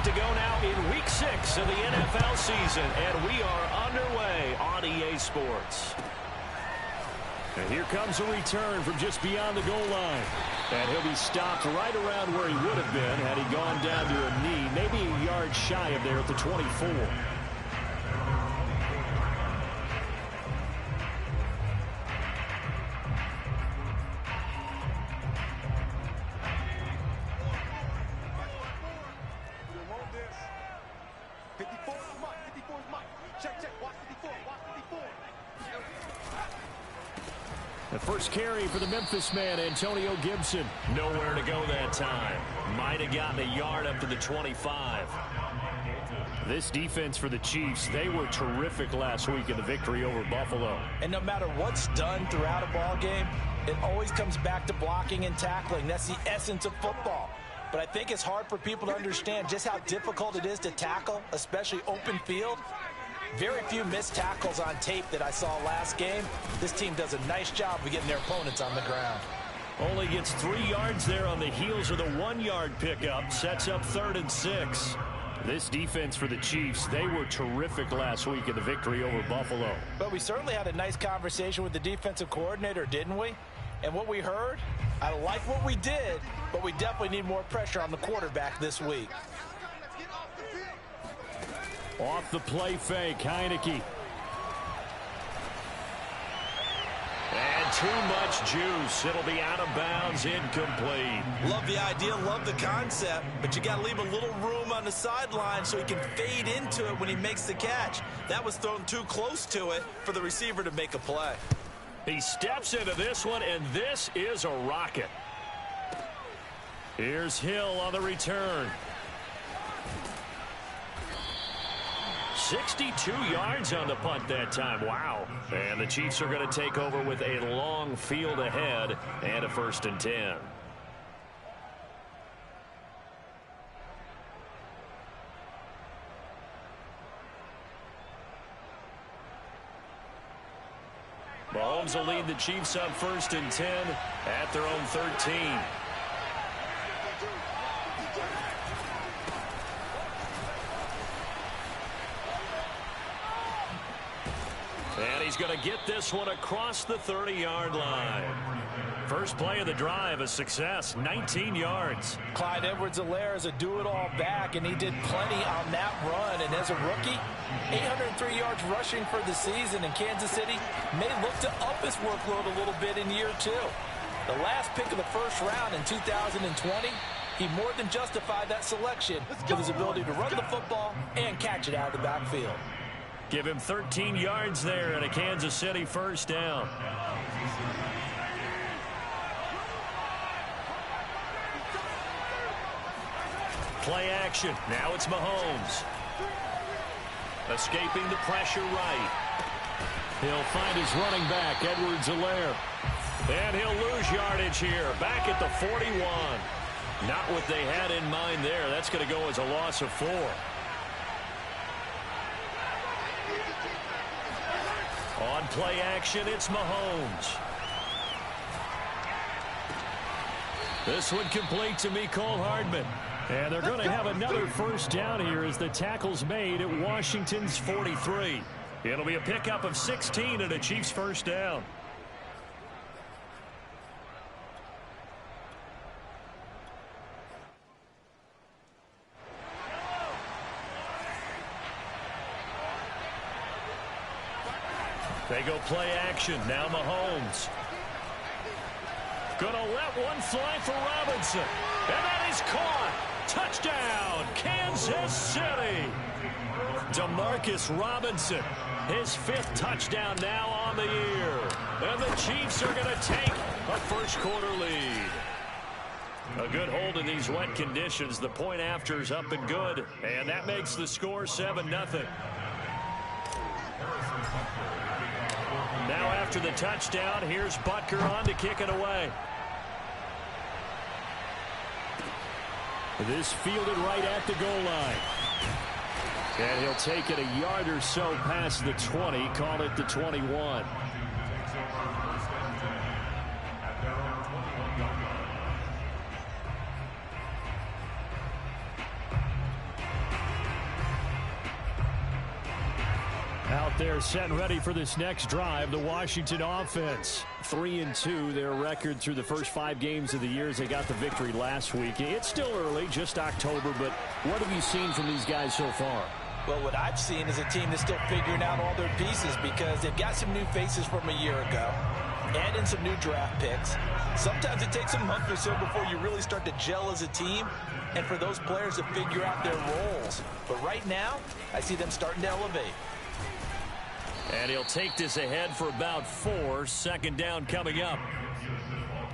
Set to go now in Week 6 of the NFL season, and we are underway on EA Sports. And here comes a return from just beyond the goal line. And he'll be stopped right around where he would have been had he gone down to a knee, maybe a yard shy of there at the 24. The first carry for the Memphis man, Antonio Gibson. Nowhere to go that time. Might have gotten a yard up to the 25. This defense for the Chiefs, they were terrific last week in the victory over Buffalo. And no matter what's done throughout a ball game, it always comes back to blocking and tackling. That's the essence of football. But I think it's hard for people to understand just how difficult it is to tackle, especially open field. Very few missed tackles on tape that I saw last game. This team does a nice job of getting their opponents on the ground. Only gets 3 yards there on the heels of the 1-yard pickup. Sets up 3rd and 6. This defense for the Chiefs, they were terrific last week in the victory over Buffalo. But we certainly had a nice conversation with the defensive coordinator, didn't we? And what we heard, I like what we did, but we definitely need more pressure on the quarterback this week. Off the play fake, Heineke. And too much juice. It'll be out of bounds, incomplete. Love the idea, love the concept, but you got to leave a little room on the sideline so he can fade into it when he makes the catch. That was thrown too close to it for the receiver to make a play. He steps into this one, and this is a rocket. Here's Hill on the return. 62 yards on the punt that time. Wow. And the Chiefs are going to take over with a long field ahead and a 1st and 10. Mahomes will lead the Chiefs on 1st and 10 at their own 13. And he's going to get this one across the 30-yard line. First play of the drive, a success, 19 yards. Clyde Edwards-Helaire is a do-it-all back, and he did plenty on that run. And as a rookie, 803 yards rushing for the season, and Kansas City may look to up his workload a little bit in year 2. The last pick of the first round in 2020, he more than justified that selection with his ability to run the football and catch it out of the backfield. Give him 13 yards there and a Kansas City 1st down. Play action. Now it's Mahomes. Escaping the pressure right. He'll find his running back, Edwards-Helaire. And he'll lose yardage here. Back at the 41. Not what they had in mind there. That's going to go as a loss of 4. On play action, it's Mahomes. This one complete to Mecole Hardman. And they're going to have another 1st down here as the tackle's made at Washington's 43. It'll be a pickup of 16 and a Chiefs 1st down. They go play action. Now Mahomes. Gonna let one fly for Robinson. And that is caught. Touchdown, Kansas City. Demarcus Robinson. His 5th touchdown now on the year. And the Chiefs are going to take a 1st quarter lead. A good hold in these wet conditions. The point after is up and good. And that makes the score 7-0. Now after the touchdown, here's Butker on to kick it away. This fielded right at the goal line. And he'll take it a yard or so past the 20, call it the 21. out there setting ready for this next drive. The Washington offense 3-2, their record through the first 5 games of the year as they got the victory last week. It's still early, just October, but what have you seen from these guys so far? Well, what I've seen is a team that's still figuring out all their pieces because they've got some new faces from a year ago, add in some new draft picks. Sometimes it takes a month or so before you really start to gel as a team and for those players to figure out their roles. But right now, I see them starting to elevate. And he'll take this ahead for about 4. Second down coming up.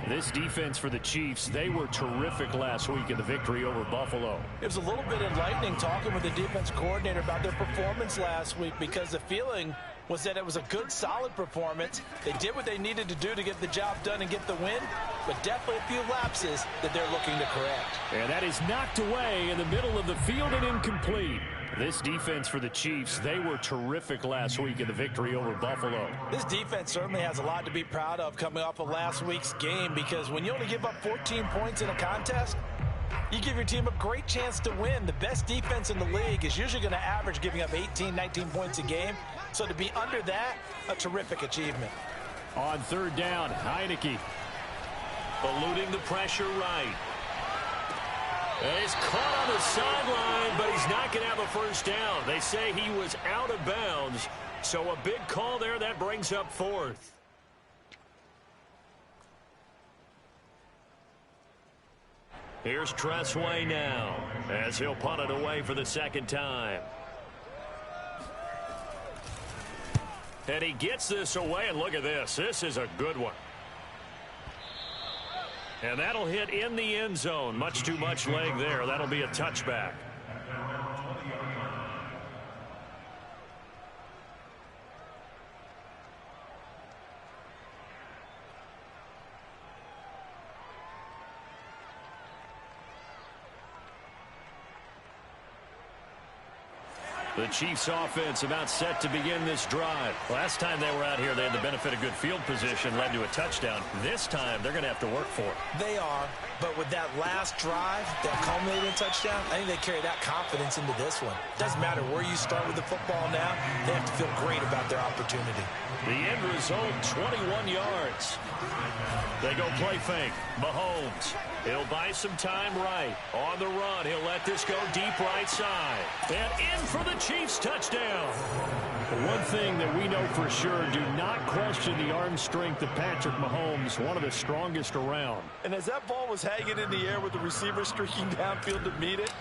This defense for the Chiefs, they were terrific last week in the victory over Buffalo. It was a little bit enlightening talking with the defense coordinator about their performance last week because the feeling was that it was a good, solid performance. They did what they needed to do to get the job done and get the win, but definitely a few lapses that they're looking to correct. And that is knocked away in the middle of the field and incomplete. This defense for the Chiefs, they were terrific last week in the victory over Buffalo. This defense certainly has a lot to be proud of coming off of last week's game because when you only give up 14 points in a contest, you give your team a great chance to win. The best defense in the league is usually going to average giving up 18, 19 points a game. So to be under that, a terrific achievement. On third down, Heineke. Eluding the pressure right. And he's caught on the sideline, but he's not going to have a first down. They say he was out of bounds. So a big call there. That brings up 4th. Here's Tressway now as he'll punt it away for the second time. And he gets this away, and look at this. This is a good one. And that'll hit in the end zone. Much too much leg there. That'll be a touchback. The Chiefs offense about set to begin this drive. Last time they were out here, they had the benefit of good field position, led to a touchdown. This time, they're going to have to work for it. They are, but with that last drive, that culminating touchdown, I think they carry that confidence into this one. Doesn't matter where you start with the football now, they have to feel great about their opportunity. The end result, 21 yards. They go play fake. Mahomes. He'll buy some time right. On the run, he'll let this go deep right side. And in for the Chiefs touchdown. One thing that we know for sure, do not question the arm strength of Patrick Mahomes, one of the strongest around. And as that ball was hanging in the air with the receiver streaking downfield to meet it,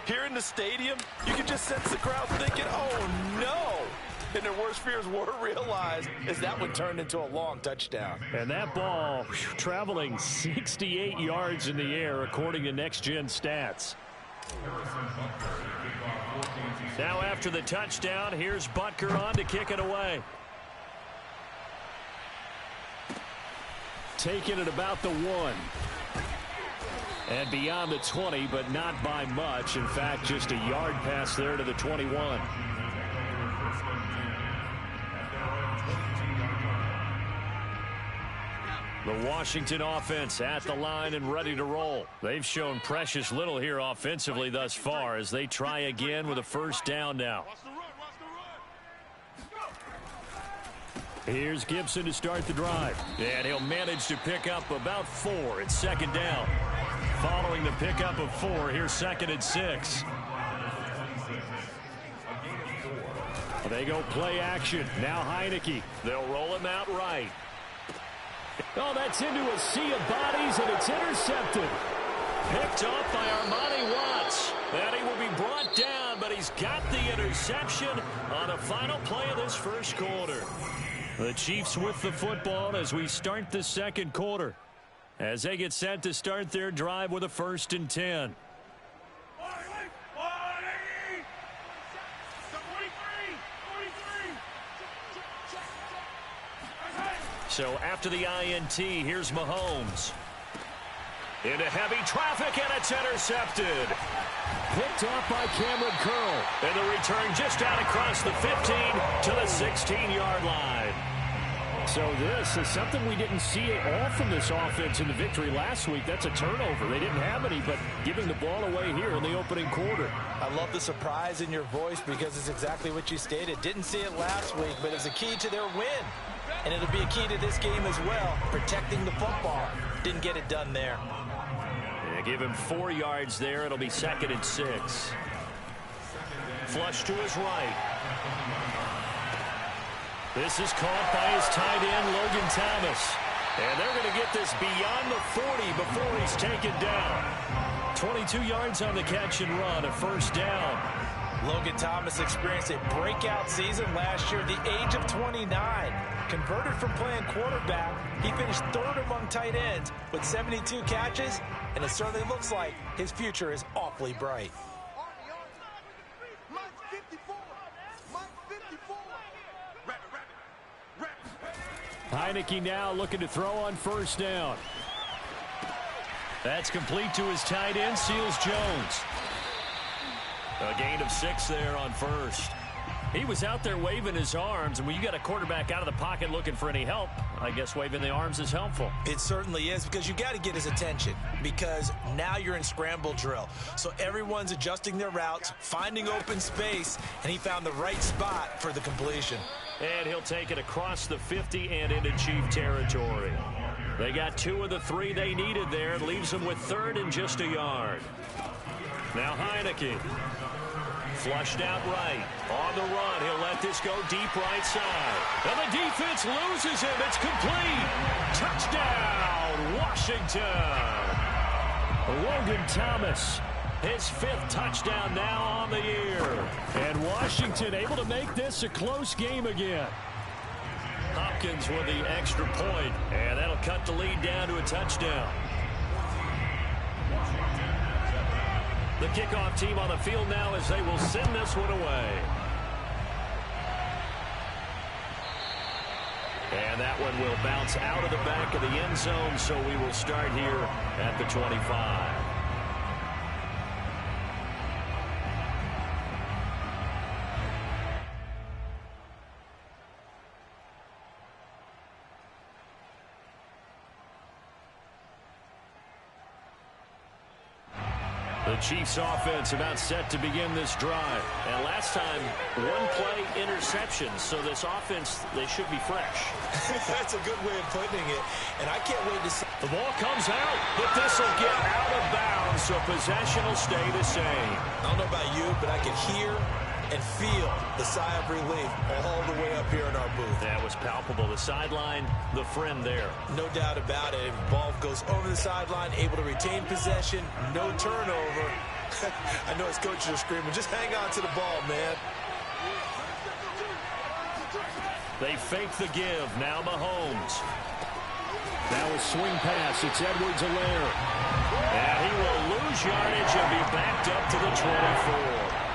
here in the stadium, you can just sense the crowd thinking, oh no! And their worst fears were realized as that one turned into a long touchdown. And that ball traveling 68 yards in the air, according to Next Gen Stats. Now after the touchdown, here's Butker on to kick it away. Taking it about the 1. And beyond the 20, but not by much. In fact, just a yard pass there to the 21. The Washington offense at the line and ready to roll. They've shown precious little here offensively thus far as they try again with a first down now. Here's Gibson to start the drive. And he'll manage to pick up about 4. It's second down. Following the pickup of 4, here's 2nd and 6. They go play action. Now Heineke. They'll roll him out right. Oh, that's into a sea of bodies, and it's intercepted. Picked off by Armani Watts. And he will be brought down, but he's got the interception on the final play of this first quarter. The Chiefs with the football as we start the second quarter, as they get set to start their drive with a 1st and 10. So after the INT, here's Mahomes. Into heavy traffic, and it's intercepted. Picked off by Cameron Curl. And the return just out across the 15 to the 16-yard line. So this is something we didn't see all from this offense in the victory last week. That's a turnover. They didn't have any, but giving the ball away here in the opening quarter. I love the surprise in your voice because it's exactly what you stated. Didn't see it last week, but it's a key to their win. And it'll be a key to this game as well, protecting the football. Didn't get it done there. Yeah, give him 4 yards there. It'll be 2nd and 6. Flush to his right. This is caught by his tight end, Logan Thomas. And they're going to get this beyond the 40 before he's taken down. 22 yards on the catch and run, a first down. Logan Thomas experienced a breakout season last year at the age of 29. Converted from playing quarterback, he finished 3rd among tight ends with 72 catches, and it certainly looks like his future is awfully bright. Heineke now looking to throw on first down. That's complete to his tight end, Seals Jones. A gain of 6 there on first. He was out there waving his arms, and when you got a quarterback out of the pocket looking for any help, I guess waving the arms is helpful. It certainly is, because you got to get his attention, because now you're in scramble drill. So everyone's adjusting their routes, finding open space, and he found the right spot for the completion. And he'll take it across the 50 and into Chief territory. They got 2 of the 3 they needed there. It leaves them with 3rd and just a yard. Now Heineke. Flushed out right. On the run. He'll let this go deep right side. And the defense loses him. It's complete. Touchdown, Washington. Logan Thomas. His 5th touchdown now on the year. And Washington able to make this a close game again. Hopkins with the extra point. And that'll cut the lead down to a touchdown. The kickoff team on the field now as they will send this one away. And that one will bounce out of the back of the end zone, so we will start here at the 25. The Chiefs offense about set to begin this drive. And last time, 1-play interception. So this offense, they should be fresh. That's a good way of putting it. And I can't wait to see. The ball comes out, but this will get out of bounds, so possession will stay the same. I don't know about you, but I can hear and feel the sigh of relief all the way up here in our booth. That was palpable. The sideline, the friend there. No doubt about it. Ball goes over the sideline, able to retain possession, no turnover. I know his coaches are screaming, just hang on to the ball, man. They fake the give. Now Mahomes. Now a swing pass. It's Edwards-Helaire. And he will lose yardage and be backed up to the 24.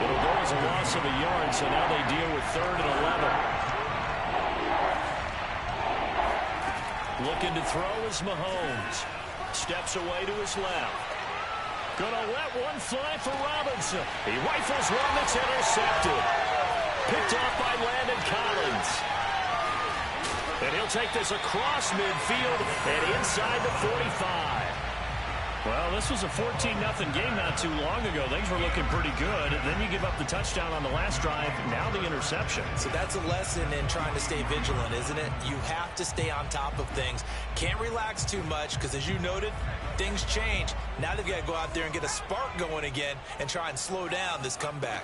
It'll go as a loss of a yard, so now they deal with 3rd and 11. Looking to throw is Mahomes. Steps away to his left. Gonna let one fly for Robinson. He rifles one that's intercepted. Picked off by Landon Collins. And he'll take this across midfield and inside the 45. Well, this was a 14-0 game not too long ago. Things were looking pretty good. Then you give up the touchdown on the last drive. Now the interception. So that's a lesson in trying to stay vigilant, isn't it? You have to stay on top of things. Can't relax too much because, as you noted, things change. Now they've got to go out there and get a spark going again and try and slow down this comeback.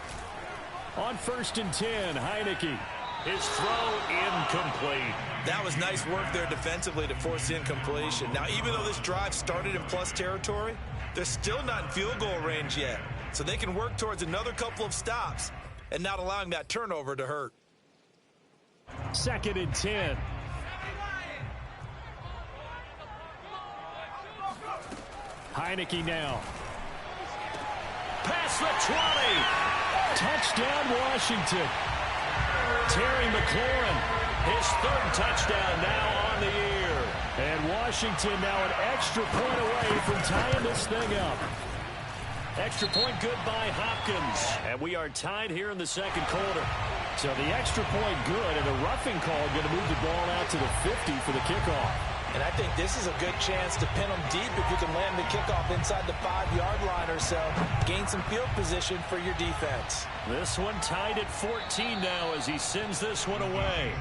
On 1st and 10, Heineke. His throw incomplete. That was nice work there defensively to force the incompletion. Now, even though this drive started in plus territory, they're still not in field goal range yet. So they can work towards another couple of stops and not allowing that turnover to hurt. 2nd and 10. Heineke now. Past the 20. Touchdown, Washington. Terry McLaurin, his 3rd touchdown now on the year. And Washington now an extra point away from tying this thing up. Extra point good by Hopkins. And we are tied here in the 2nd quarter. So the extra point good, and the roughing call going to move the ball out to the 50 for the kickoff. And I think this is a good chance to pin them deep if you can land the kickoff inside the 5-yard line or so. Gain some field position for your defense. This one tied at 14 now as he sends this one away.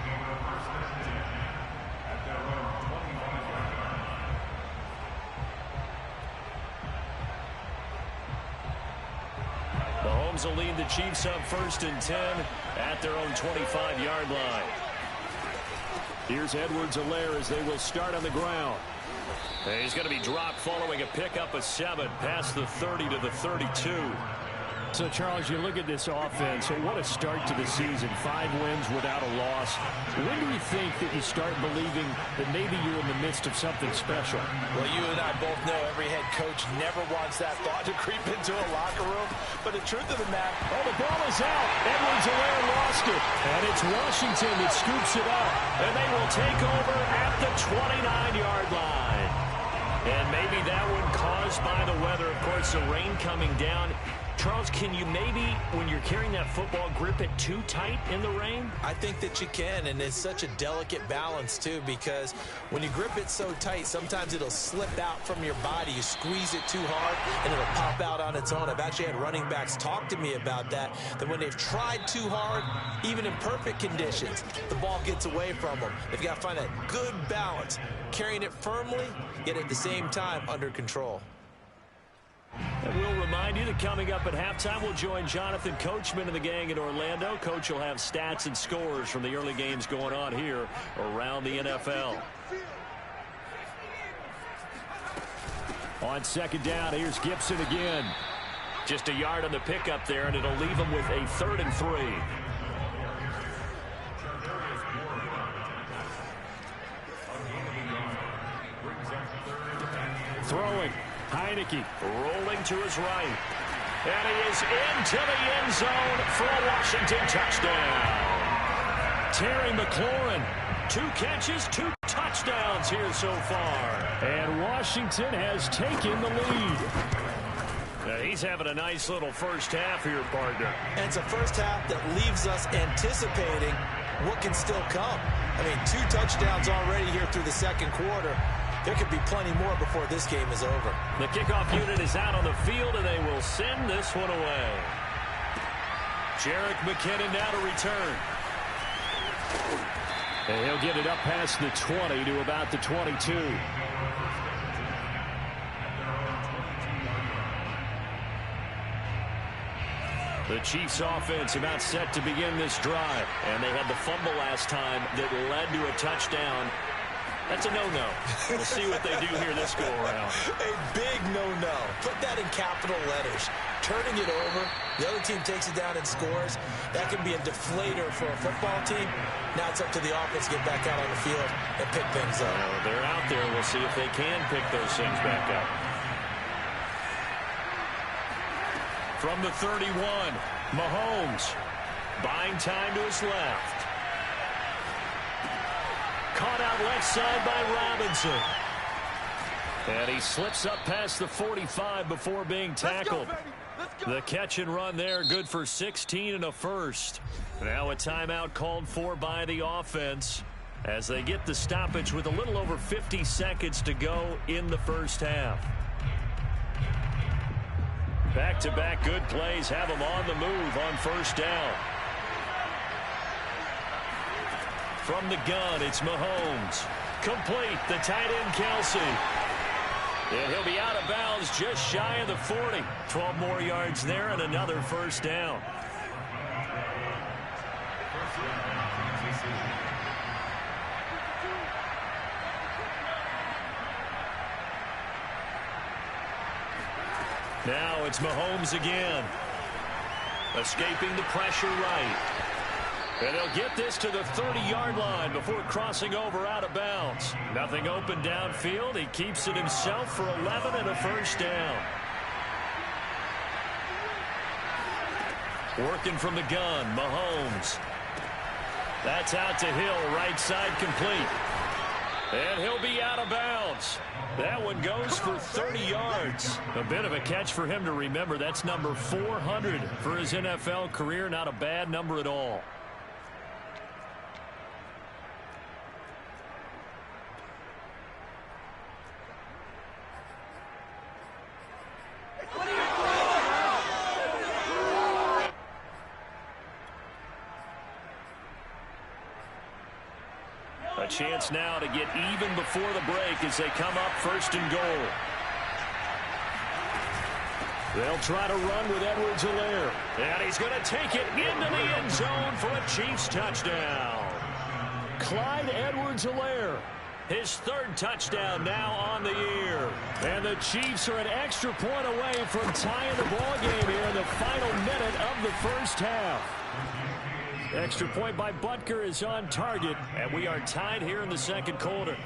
Mahomes will lead the Chiefs up 1st and 10 at their own 25-yard line. Here's Edwards-Helaire as they will start on the ground. And he's going to be dropped following a pickup of 7 past the 30 to the 32. So, Charles, you look at this offense, and what a start to the season. 5 wins without a loss. When do you think that you start believing that maybe you're in the midst of something special? Well, you and I both know every head coach never wants that thought to creep into a locker room. But the truth of the matter, the ball is out. Edwards-Helaire lost it. And it's Washington that scoops it up. And they will take over at the 29-yard line. And maybe that one caused by the weather. Of course, the rain coming down. Charles, can you maybe, when you're carrying that football, grip it too tight in the rain? I think that you can, and it's such a delicate balance, too, because when you grip it so tight, sometimes it'll slip out from your body. You squeeze it too hard, and it'll pop out on its own. I've actually had running backs talk to me about that when they've tried too hard, even in perfect conditions, the ball gets away from them. They've got to find that good balance, carrying it firmly, yet at the same time under control. And we'll remind you that coming up at halftime, we'll join Jonathan Coachman and the gang in Orlando. Coach will have stats and scores from the early games going on here around the NFL. On 2nd down, here's Gibson again. Just a yard on the pickup there, and it'll leave him with a 3rd and 3. Throwing. Heineke rolling to his right. And he is into the end zone for a Washington touchdown. Terry McLaurin, 2 catches, 2 touchdowns here so far. And Washington has taken the lead. He's having a nice little first half here, partner. And it's a first half that leaves us anticipating what can still come. I mean, 2 touchdowns already here through the 2nd quarter. There could be plenty more before this game is over. The kickoff unit is out on the field, and they will send this one away. Jerick McKinnon now to return. And he'll get it up past the 20 to about the 22. The Chiefs offense about set to begin this drive. And they had the fumble last time that led to a touchdown. That's a no-no. We'll see what they do here this go-around. A big no-no. Put that in capital letters. Turning it over, the other team takes it down and scores. That can be a deflator for a football team. Now it's up to the offense to get back out on the field and pick things up. They're out there. We'll see if they can pick those things back up. From the 31, Mahomes buying time to his left. Caught out left side by Robinson. And he slips up past the 45 before being tackled. The catch and run there, good for 16 and a first. Now a timeout called for by the offense as they get the stoppage with a little over 50 seconds to go in the first half. Back-to-back good plays have them on the move on 1st down. From the gun, it's Mahomes. Complete, the tight end, Kelsey. And he'll be out of bounds just shy of the 40. 12 more yards there and another 1st down. Now it's Mahomes again. Escaping the pressure right. And he'll get this to the 30-yard line before crossing over out of bounds. Nothing open downfield. He keeps it himself for 11 and a 1st down. Working from the gun, Mahomes. That's out to Hill, right side complete. And he'll be out of bounds. That one goes for 30 yards. A bit of a catch for him to remember. That's number 400 for his NFL career. Not a bad number at all. A chance now to get even before the break as they come up 1st and goal. They'll try to run with Edwards-Helaire. And he's going to take it into the end zone for a Chiefs touchdown. Clyde Edwards-Helaire, his 3rd touchdown now on the year. And the Chiefs are an extra point away from tying the ball game here in the final minute of the first half. Extra point by Butker is on target, and we are tied here in the 2nd quarter.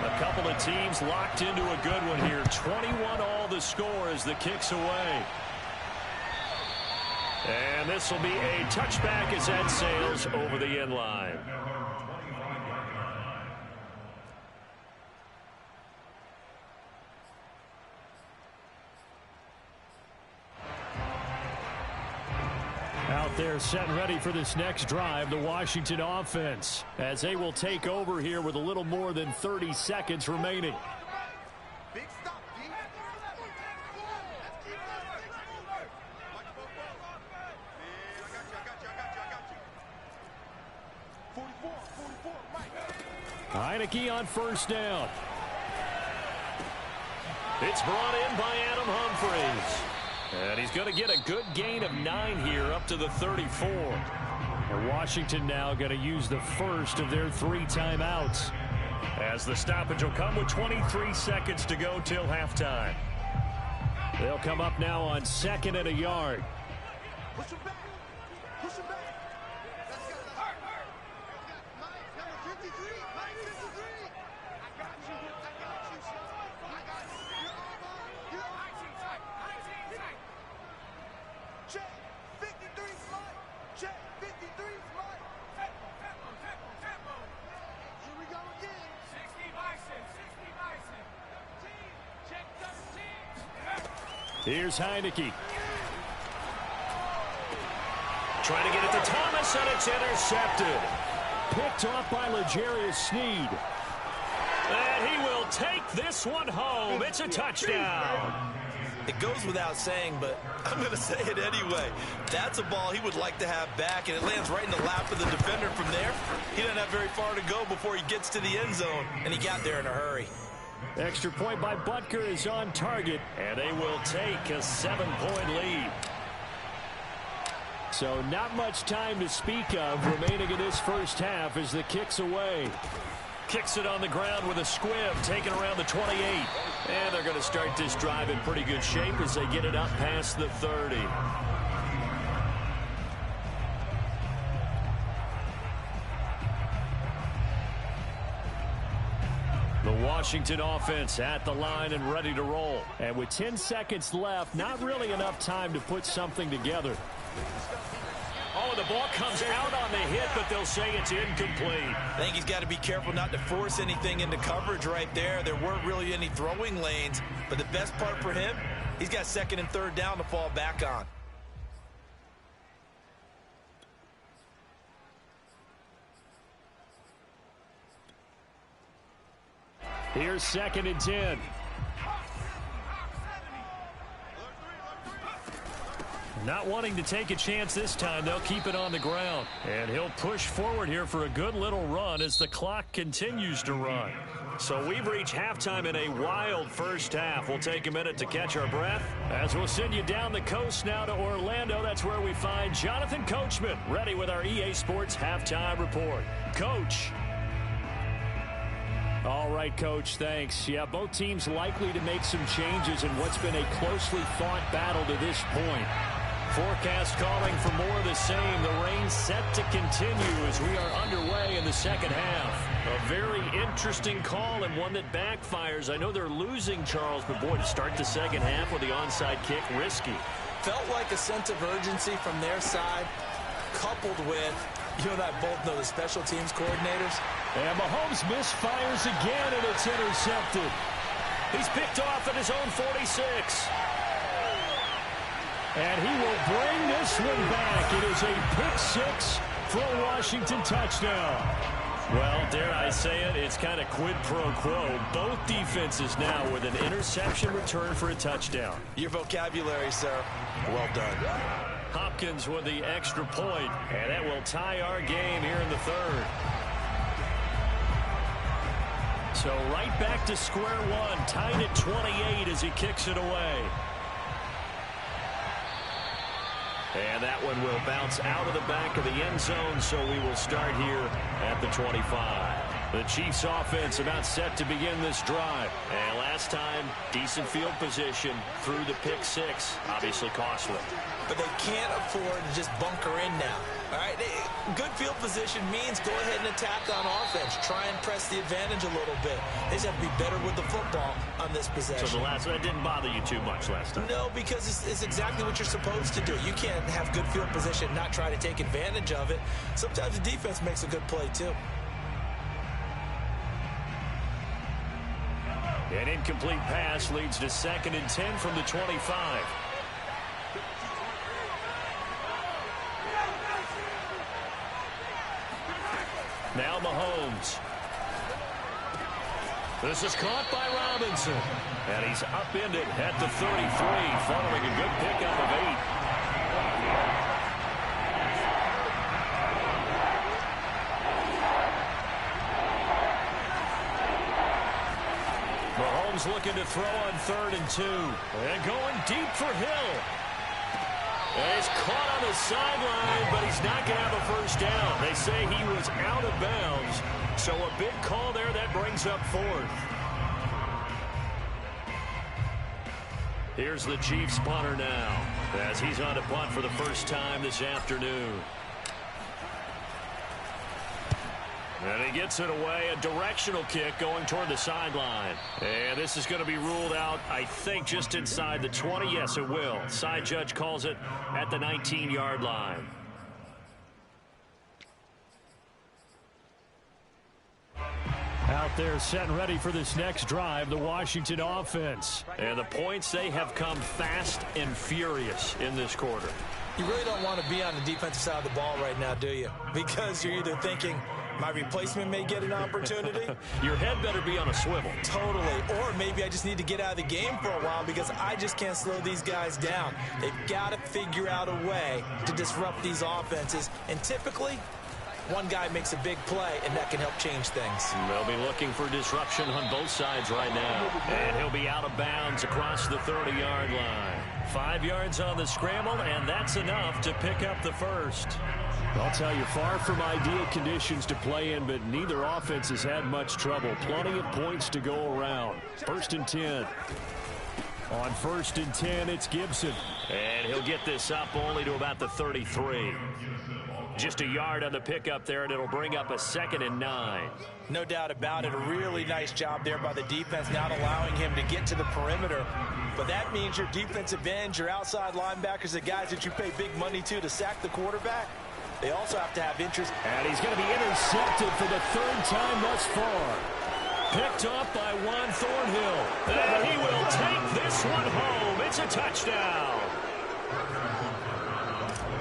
A couple of teams locked into a good one here. 21 all the score as the kick's away. And this will be a touchback as that sails over the end line. Out there set and ready for this next drive, the Washington offense, as they will take over here with a little more than 30 seconds remaining. Heineke on 1st down. It's brought in by Adam Humphries. And he's going to get a good gain of 9 here up to the 34. And Washington now going to use the first of their 3 timeouts, as the stoppage will come with 23 seconds to go till halftime. They'll come up now on 2nd and a yard. Push him back. Push him back. Number 53. Mike 53. I got you. I got you, son. I got you. You're over. Check. 53 Mike. Check. 53 Mike. Tempo. Here we go again. 60 Bison. Check 13. Here's Heineke. Trying to get it to Thomas, and it's intercepted. Picked off by L'Jarius Sneed. And he will take this one home. It's a touchdown. It goes without saying, but I'm going to say it anyway. That's a ball he would like to have back, and it lands right in the lap of the defender from there. He doesn't have very far to go before he gets to the end zone, and he got there in a hurry. Extra point by Butker is on target, and they will take a 7-point lead. So not much time to speak of remaining in this first half as the kick's away. Kicks it on the ground with a squib, taken around the 28. And they're going to start this drive in pretty good shape as they get it up past the 30. The Washington offense at the line and ready to roll. And with 10 seconds left, not really enough time to put something together. Oh, the ball comes out on the hit, but they'll say it's incomplete. I think he's got to be careful not to force anything into coverage right there. There weren't really any throwing lanes, but the best part for him, he's got 2nd and 3rd down to fall back on. Here's 2nd and 10. Not wanting to take a chance this time, they'll keep it on the ground. And he'll push forward here for a good little run as the clock continues to run. So we've reached halftime in a wild first half. We'll take a minute to catch our breath as we'll send you down the coast now to Orlando. That's where we find Jonathan Coachman ready with our EA Sports Halftime Report. Coach. All right, Coach, thanks. Yeah, both teams likely to make some changes in what's been a closely fought battle to this point. Forecast calling for more of the same. The rain set to continue as we are underway in the second half. A very interesting call and one that backfires. I know they're losing, Charles, but boy, to start the second half with the onside kick, risky. Felt like a sense of urgency from their side, coupled with, you and I both know the special teams coordinators. And Mahomes misfires again, and it's intercepted. He's picked off at his own 46. And he will bring this one back. It is a pick 6 for a Washington touchdown. Well, dare I say it, it's kind of quid pro quo. Both defenses now with an interception return for a touchdown. Your vocabulary, sir. Well done. Hop Hopkins with the extra point, and that will tie our game here in the third. So right back to square one, tied at 28 as he kicks it away. And that one will bounce out of the back of the end zone, so we will start here at the 25. The Chiefs offense about set to begin this drive. And last time, decent field position through the pick six. Obviously costly. But they can't afford to just bunker in now. All right, good field position means go ahead and attack on offense. Try and press the advantage a little bit. They just have to be better with the football on this possession. So that didn't bother you too much last time? No, because it's exactly what you're supposed to do. You can't have good field position, not try to take advantage of it. Sometimes the defense makes a good play too. An incomplete pass leads to 2nd and 10 from the 25. Now Mahomes. This is caught by Robinson. And he's upended at the 33, following a good pickup of 8. Mahomes looking to throw on 3rd and 2. And going deep for Hill. And he's caught on the sideline, but he's not going to have a first down. They say he was out of bounds. So a big call there that brings up 4th. Here's the Chiefs punter now, as he's on to punt for the first time this afternoon. And he gets it away, a directional kick going toward the sideline. And this is going to be ruled out, I think, just inside the 20. Yes, it will. Side judge calls it at the 19-yard line. Out there set and ready for this next drive, the Washington offense. And the points, they have come fast and furious in this quarter. You really don't want to be on the defensive side of the ball right now, do you? Because you're either thinking, my replacement may get an opportunity. Your head better be on a swivel. Totally. Or maybe I just need to get out of the game for a while because I just can't slow these guys down. They've got to figure out a way to disrupt these offenses. And typically, one guy makes a big play, and that can help change things. They'll be looking for disruption on both sides right now. And he'll be out of bounds across the 30-yard line. 5 yards on the scramble, and that's enough to pick up the first. I'll tell you, far from ideal conditions to play in, but neither offense has had much trouble. Plenty of points to go around. 1st and 10. On 1st and 10, it's Gibson. And he'll get this up only to about the 33. Just a yard on the pickup there, and it'll bring up a 2nd and 9. No doubt about it. A really nice job there by the defense, not allowing him to get to the perimeter. But that means your defensive ends, your outside linebackers, the guys that you pay big money to sack the quarterback, they also have to have interest. And he's going to be intercepted for the 3rd time thus far. Picked up by Juan Thornhill. And he will take this one home. It's a touchdown.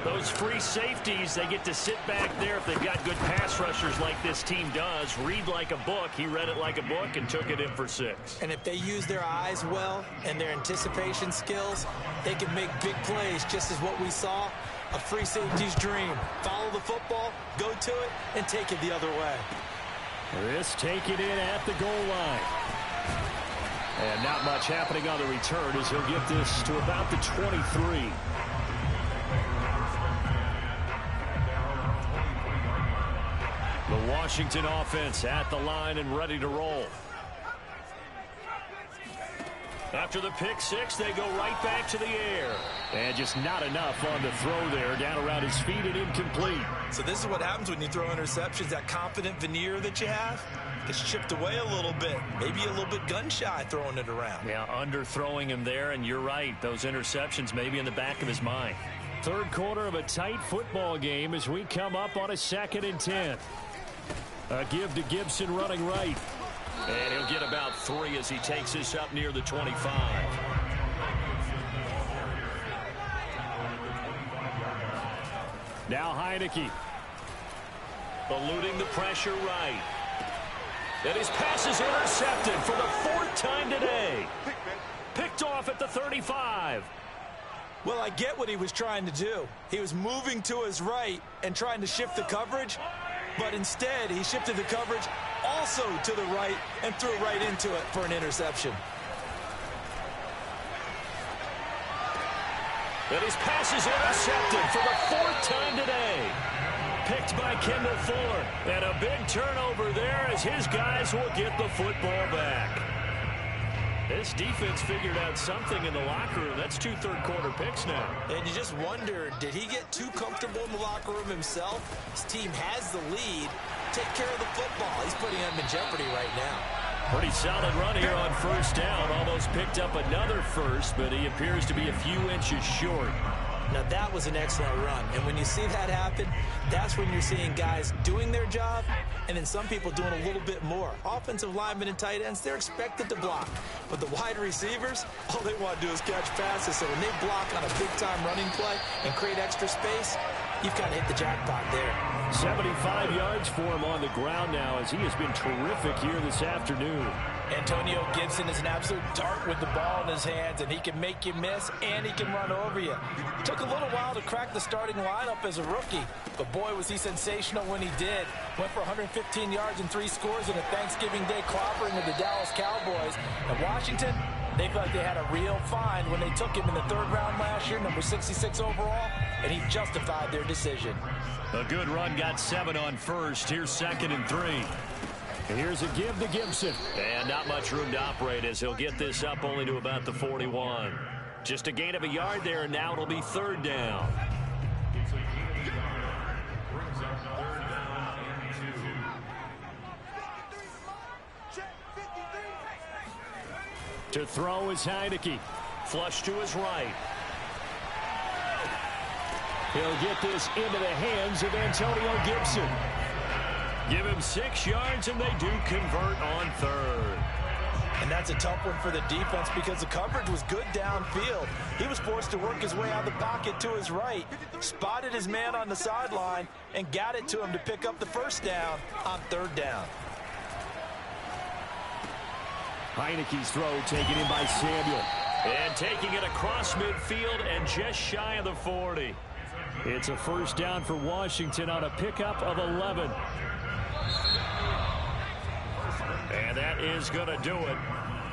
Those free safeties, they get to sit back there if they've got good pass rushers like this team does. Read like a book. He read it like a book and took it in for 6. And if they use their eyes well and their anticipation skills, they can make big plays, just as what we saw. A free safety's dream. Follow the football, go to it, and take it the other way. This take it in at the goal line. And not much happening on the return as he'll get this to about the 23. The Washington offense at the line and ready to roll. After the pick 6, they go right back to the air. And just not enough on the throw there. Down around his feet and incomplete. So this is what happens when you throw interceptions. That confident veneer that you have gets chipped away a little bit. Maybe a little bit gun-shy throwing it around. Yeah, underthrowing him there, and you're right. Those interceptions may be in the back of his mind. 3rd quarter of a tight football game as we come up on a 2nd and 10. A give to Gibson running right. And he'll get about 3 as he takes this up near the 25. Now Heineke. Eluding the pressure right. And his pass is intercepted for the 4th time today. Picked off at the 35. Well, I get what he was trying to do. He was moving to his right and trying to shift the coverage, but instead he shifted the coverage also to the right and threw right into it for an interception. And his pass is intercepted for the 4th time today. Picked by Kendall Fuller. And a big turnover there as his guys will get the football back. This defense figured out something in the locker room. That's 2 third-quarter picks now. And you just wonder, did he get too comfortable in the locker room himself? His team has the lead. Take care of the football. He's putting them in jeopardy right now. Pretty solid run here on 1st down. Almost picked up another first, but he appears to be a few inches short. Now, that was an excellent run. And when you see that happen, that's when you're seeing guys doing their job and then some people doing a little bit more. Offensive linemen and tight ends, they're expected to block. But the wide receivers, all they want to do is catch passes. So when they block on a big-time running play and create extra space, you've kind of hit the jackpot there. 75 yards for him on the ground now as he has been terrific here this afternoon. Antonio Gibson is an absolute dart with the ball in his hands, and he can make you miss, and he can run over you. Took a little while to crack the starting lineup as a rookie, but boy, was he sensational when he did. Went for 115 yards and 3 scores in a Thanksgiving Day clobbering of the Dallas Cowboys. And Washington, they felt like they had a real find when they took him in the 3rd round last year, number 66 overall, and he justified their decision. A good run, got 7 on 1st. Here's 2nd and 3. And here's a give to Gibson. And not much room to operate as he'll get this up only to about the 41. Just a gain of a yard there, and now it'll be 3rd down. To throw is Heineke. Flush to his right. He'll get this into the hands of Antonio Gibson. Give him 6 yards, and they do convert on 3rd. And that's a tough one for the defense because the coverage was good downfield. He was forced to work his way out of the pocket to his right, spotted his man on the sideline, and got it to him to pick up the 1st down on 3rd down. Heineke's throw taken in by Samuel. And taking it across midfield and just shy of the 40. It's a 1st down for Washington on a pickup of 11. And that is going to do it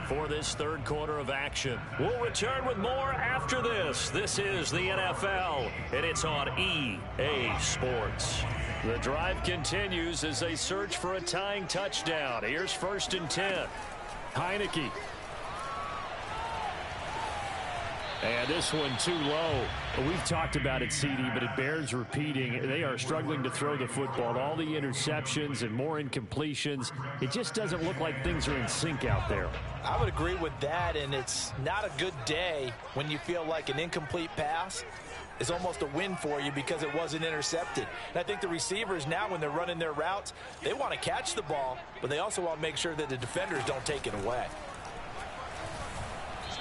for this 3rd quarter of action. We'll return with more after this. This is the NFL, and it's on EA Sports. The drive continues as they search for a tying touchdown. Here's 1st and 10. Heineke. And this one too low. We've talked about it, CD, but it bears repeating. They are struggling to throw the football. All the interceptions and more incompletions. It just doesn't look like things are in sync out there. I would agree with that, and it's not a good day when you feel like an incomplete pass is almost a win for you because it wasn't intercepted. And I think the receivers now, when they're running their routes, they want to catch the ball, but they also want to make sure that the defenders don't take it away.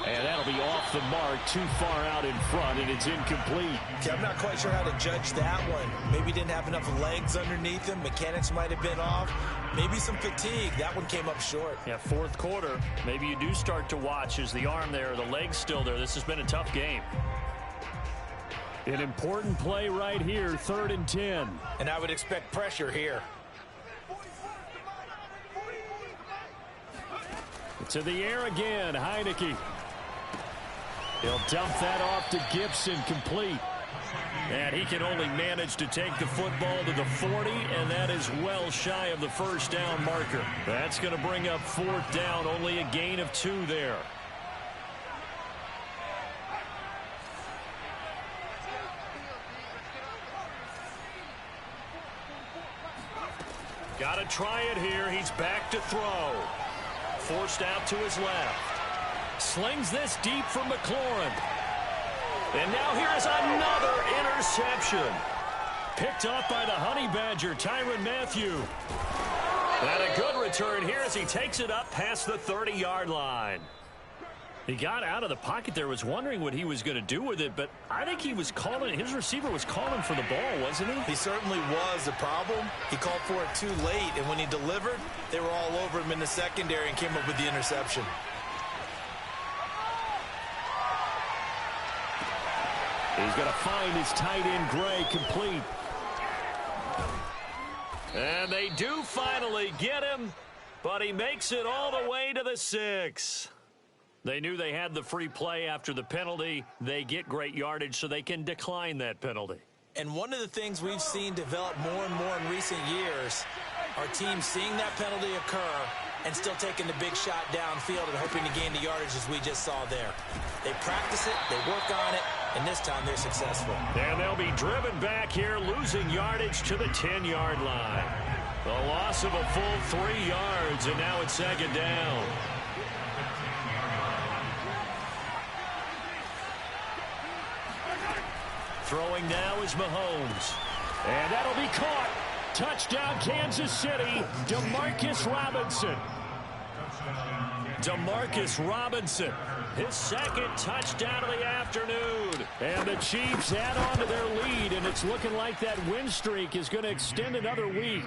And that'll be off the mark, too far out in front, and it's incomplete. See, I'm not quite sure how to judge that one. Maybe didn't have enough legs underneath him. Mechanics might have been off. Maybe some fatigue. That one came up short. Yeah, 4th quarter. Maybe you do start to watch as the arm there, the leg's still there. This has been a tough game. An important play right here, 3rd and 10. And I would expect pressure here. To the air again, Heineke. He'll dump that off to Gibson, complete. And he can only manage to take the football to the 40, and that is well shy of the 1st down marker. That's going to bring up 4th down, only a gain of 2 there. Got to try it here. He's back to throw. Forced out to his left. Slings this deep for McLaurin. And now here is another interception. Picked off by the Honey Badger, Tyrann Mathieu. And a good return here as he takes it up past the 30-yard line. He got out of the pocket there, was wondering what he was going to do with it, but I think he was calling, his receiver was calling for the ball, wasn't he? He certainly was. The problem, he called for it too late, and when he delivered, they were all over him in the secondary and came up with the interception. He's going to find his tight end, Gray, complete. And they do finally get him, but he makes it all the way to the 6. They knew they had the free play after the penalty. They get great yardage, so they can decline that penalty. And one of the things we've seen develop more and more in recent years are teams seeing that penalty occur and still taking the big shot downfield and hoping to gain the yardage as we just saw there. They practice it, they work on it, and this time they're successful. And they'll be driven back here, losing yardage to the 10-yard line. The loss of a full 3 yards, and now it's second down. Throwing now is Mahomes. And that'll be caught. Touchdown, Kansas City. Demarcus Robinson. Demarcus Robinson. His second touchdown of the afternoon. And the Chiefs add on to their lead, and it's looking like that win streak is going to extend another week.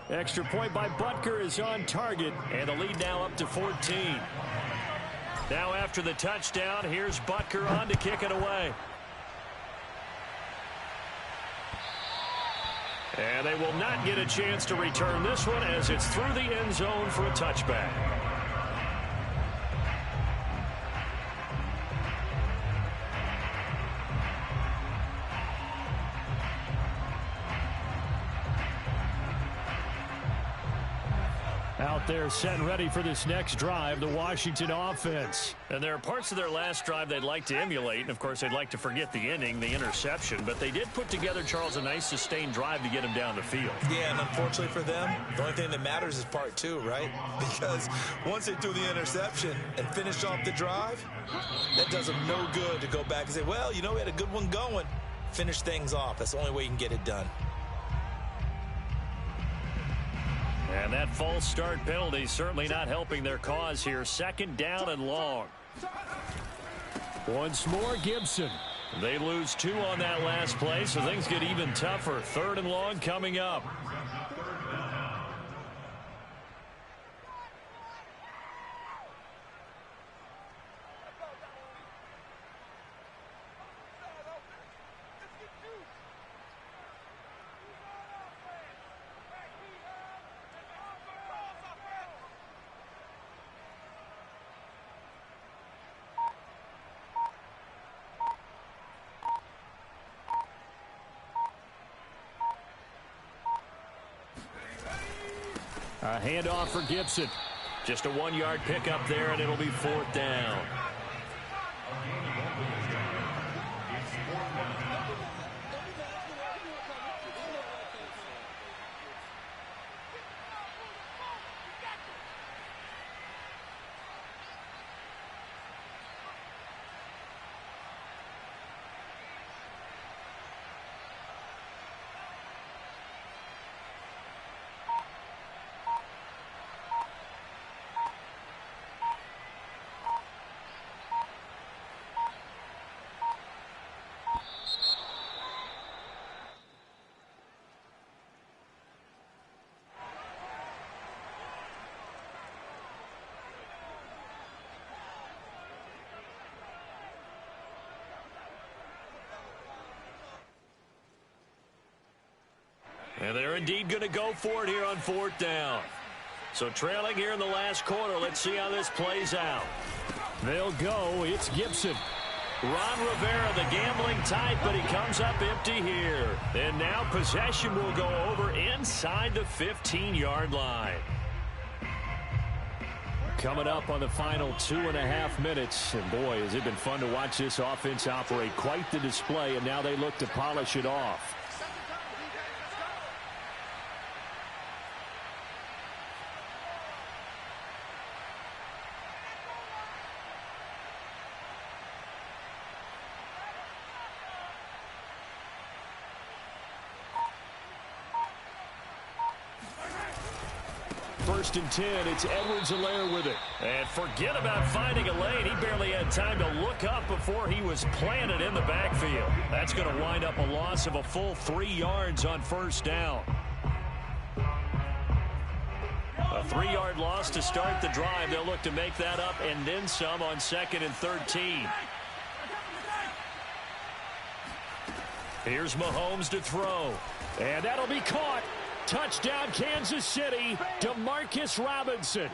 Extra point by Butker is on target, and the lead now up to 14. Now after the touchdown, here's Butker on to kick it away. And they will not get a chance to return this one as it's through the end zone for a touchback. Out there set and ready for this next drive, the Washington offense. And there are parts of their last drive they'd like to emulate, and of course they'd like to forget the inning, the interception, but they did put together, Charles, a nice sustained drive to get him down the field. Yeah, and unfortunately for them, the only thing that matters is part 2, right? Because once they threw the interception and finished off the drive, that does them no good to go back and say, well, you know, we had a good one going. Finish things off. That's the only way you can get it done. And that false start penalty certainly not helping their cause here. Second down and long. Once more, Gibson. They lose 2 on that last play, so things get even tougher. Third and long coming up. A handoff for Gibson. Just a 1-yard pickup there, and it'll be 4th down. And they're indeed going to go for it here on 4th down. So trailing here in the last quarter. Let's see how this plays out. They'll go. It's Gibson. Ron Rivera, the gambling type, but he comes up empty here. And now possession will go over inside the 15-yard line. Coming up on the final 2.5 minutes. And boy, has it been fun to watch this offense operate. Quite the display, and now they look to polish it off. First and 10, it's Edwards-Helaire with it. And forget about finding a lane. He barely had time to look up before he was planted in the backfield. That's going to wind up a loss of a full 3 yards on first down. A 3-yard loss to start the drive. They'll look to make that up and then some on 2nd and 13. Here's Mahomes to throw. And that'll be caught. Touchdown, Kansas City. Demarcus Robinson.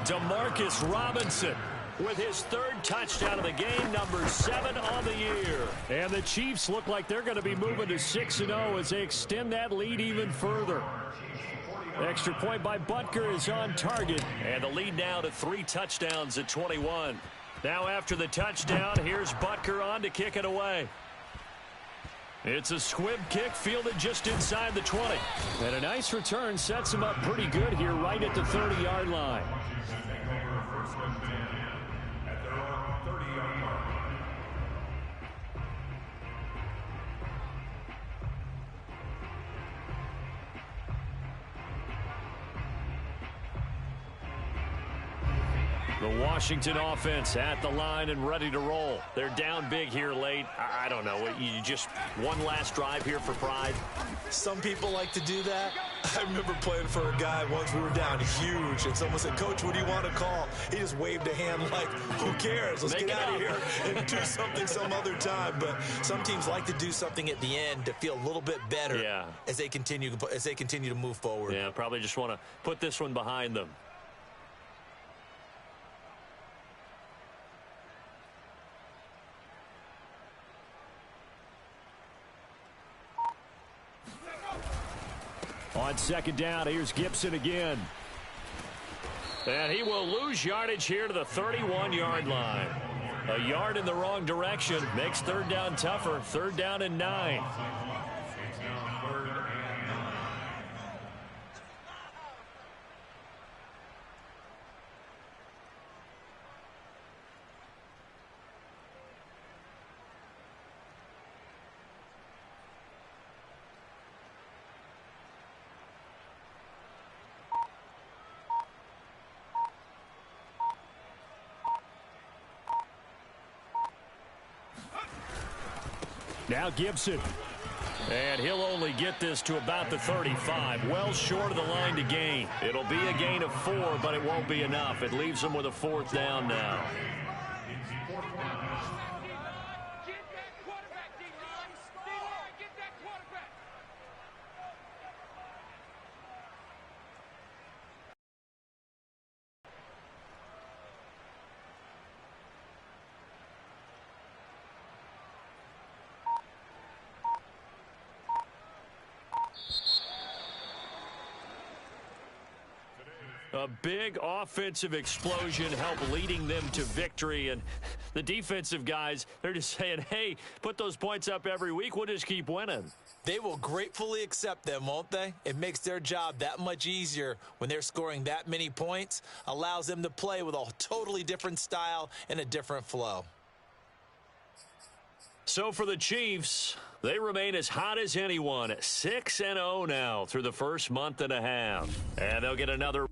Demarcus Robinson with his third touchdown of the game, number 7 on the year. And the Chiefs look like they're going to be moving to 6-0 as they extend that lead even further. Extra point by Butker is on target. And the lead now to 3 touchdowns at 21. Now after the touchdown, here's Butker on to kick it away. It's a squib kick fielded just inside the 20. And a nice return sets him up pretty good here right at the 30-yard line. The Washington offense at the line and ready to roll. They're down big here late. I don't know. You just one last drive here for pride. Some people like to do that. I remember playing for a guy once. We were down huge, and someone said, "Coach, what do you want to call?" He just waved a hand like, "Who cares? Let's get out of here and do something some other time." But some teams like to do something at the end to feel a little bit better as they continue to move forward. Yeah, probably just want to put this one behind them. On second down, here's Gibson again. And he will lose yardage here to the 31-yard line. A yard in the wrong direction makes third down tougher. Third down and 9. Now Gibson. And he'll only get this to about the 35. Well short of the line to gain. It'll be a gain of 4, but it won't be enough. It leaves him with a 4th down now. A big offensive explosion helped leading them to victory. And the defensive guys, they're just saying, hey, put those points up every week. We'll just keep winning. They will gratefully accept them, won't they? It makes their job that much easier when they're scoring that many points. Allows them to play with a totally different style and a different flow. So for the Chiefs, they remain as hot as anyone. 6-0 now through the first month and a half. And they'll get another